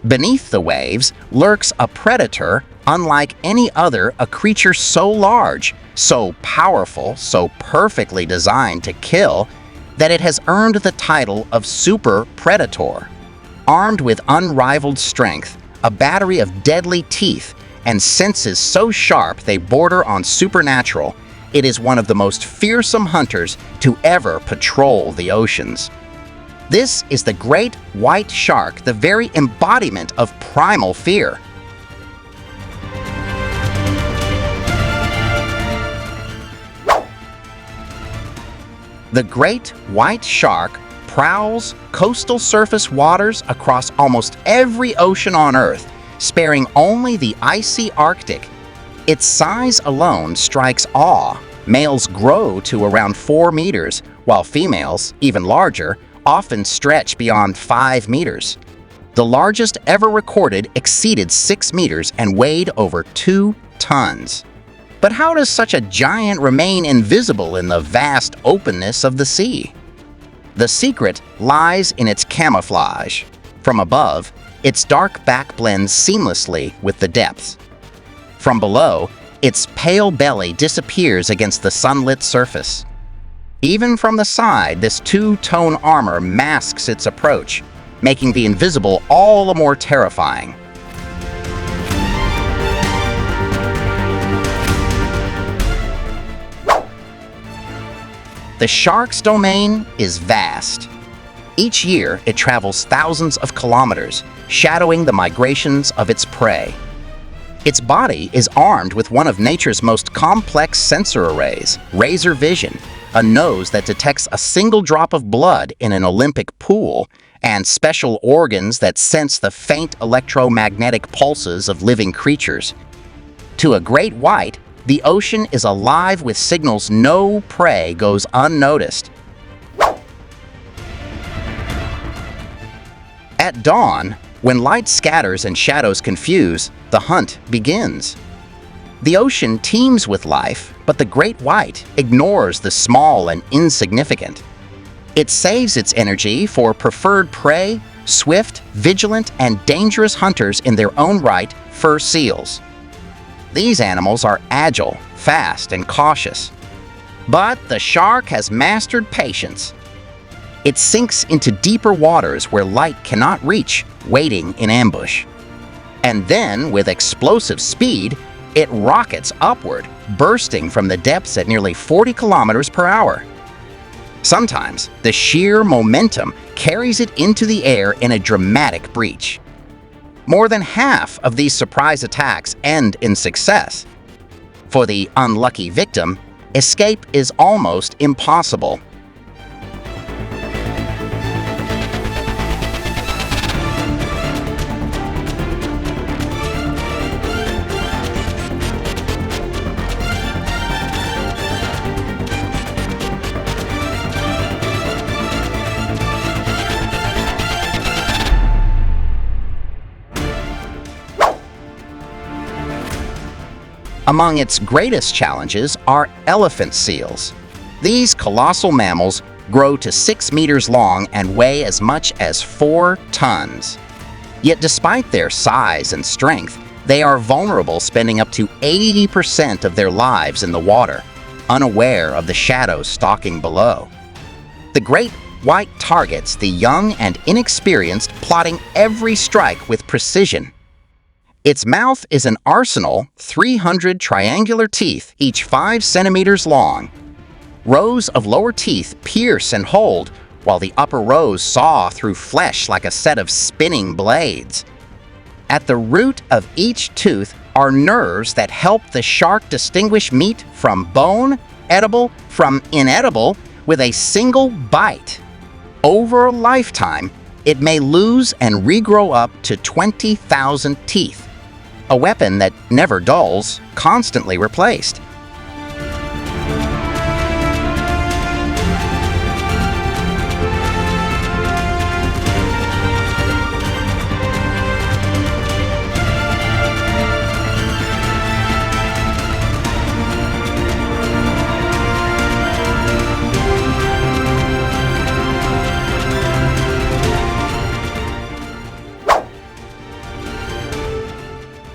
Beneath the waves lurks a predator unlike any other, a creature so large, so powerful, so perfectly designed to kill, that it has earned the title of super predator. Armed with unrivaled strength, a battery of deadly teeth, and senses so sharp they border on supernatural, it is one of the most fearsome hunters to ever patrol the oceans. This is the great white shark, the very embodiment of primal fear. The great white shark prowls coastal surface waters across almost every ocean on Earth, sparing only the icy Arctic. Its size alone strikes awe. Males grow to around 4 meters, while females, even larger, often stretch beyond 5 meters. The largest ever recorded exceeded 6 meters and weighed over 2 tons. But how does such a giant remain invisible in the vast openness of the sea? The secret lies in its camouflage. From above, its dark back blends seamlessly with the depths. From below, its pale belly disappears against the sunlit surface. Even from the side, this two-tone armor masks its approach, making the invisible all the more terrifying. The shark's domain is vast. Each year, it travels thousands of kilometers, shadowing the migrations of its prey. Its body is armed with one of nature's most complex sensor arrays, razor vision, a nose that detects a single drop of blood in an Olympic pool, and special organs that sense the faint electromagnetic pulses of living creatures. To a great white, the ocean is alive with signals no prey goes unnoticed. At dawn, when light scatters and shadows confuse, the hunt begins. The ocean teems with life, but the great white ignores the small and insignificant. It saves its energy for preferred prey, swift, vigilant, and dangerous hunters in their own right, fur seals. These animals are agile, fast, and cautious. But the shark has mastered patience. It sinks into deeper waters where light cannot reach, waiting in ambush. And then, with explosive speed, it rockets upward, bursting from the depths at nearly 40 kilometers per hour. Sometimes, the sheer momentum carries it into the air in a dramatic breach. More than half of these surprise attacks end in success. For the unlucky victim, escape is almost impossible. Among its greatest challenges are elephant seals. These colossal mammals grow to 6 meters long and weigh as much as 4 tons. Yet despite their size and strength, they are vulnerable, spending up to 80% of their lives in the water, unaware of the shadows stalking below. The great white targets the young and inexperienced, plotting every strike with precision. Its mouth is an arsenal, 300 triangular teeth, each 5 centimeters long. Rows of lower teeth pierce and hold, while the upper rows saw through flesh like a set of spinning blades. At the root of each tooth are nerves that help the shark distinguish meat from bone, edible from inedible, with a single bite. Over a lifetime, it may lose and regrow up to 20,000 teeth. A weapon that never dulls, constantly replaced.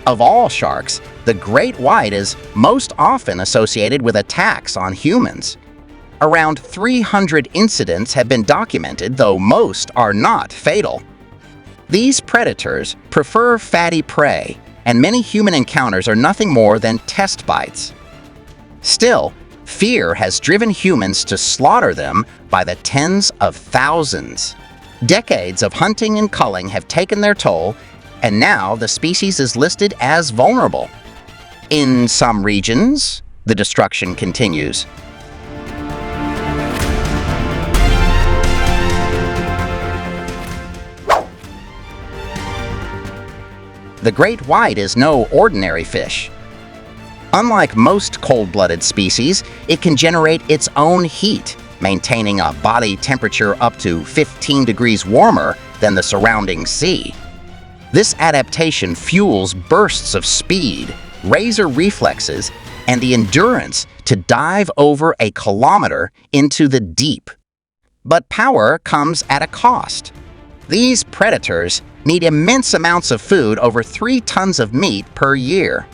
Of all sharks, the great white is most often associated with attacks on humans. Around 300 incidents have been documented, though most are not fatal. These predators prefer fatty prey, and many human encounters are nothing more than test bites. Still, fear has driven humans to slaughter them by the tens of thousands. Decades of hunting and culling have taken their toll, and now the species is listed as vulnerable. In some regions, the destruction continues. The great white is no ordinary fish. Unlike most cold-blooded species, it can generate its own heat, maintaining a body temperature up to 15 degrees warmer than the surrounding sea. This adaptation fuels bursts of speed, razor reflexes, and the endurance to dive over a kilometer into the deep. But power comes at a cost. These predators need immense amounts of food, over 3 tons of meat per year.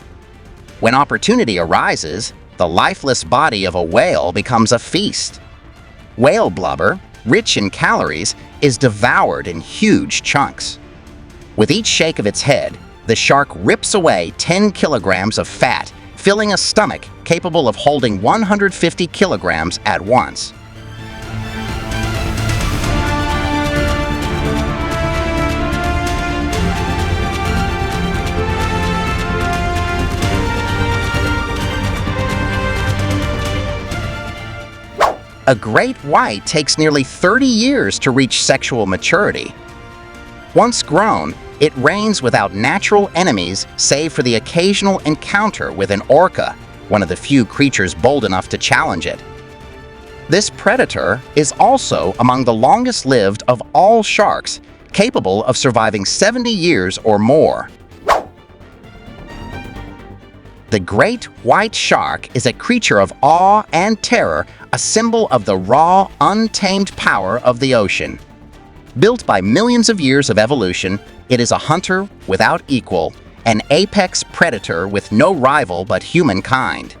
When opportunity arises, the lifeless body of a whale becomes a feast. Whale blubber, rich in calories, is devoured in huge chunks. With each shake of its head, the shark rips away 10 kilograms of fat, filling a stomach capable of holding 150 kilograms at once. A great white takes nearly 30 years to reach sexual maturity. Once grown, it reigns without natural enemies save for the occasional encounter with an orca, one of the few creatures bold enough to challenge it. This predator is also among the longest-lived of all sharks, capable of surviving 70 years or more. The great white shark is a creature of awe and terror, a symbol of the raw, untamed power of the ocean. Built by millions of years of evolution, it is a hunter without equal, an apex predator with no rival but humankind.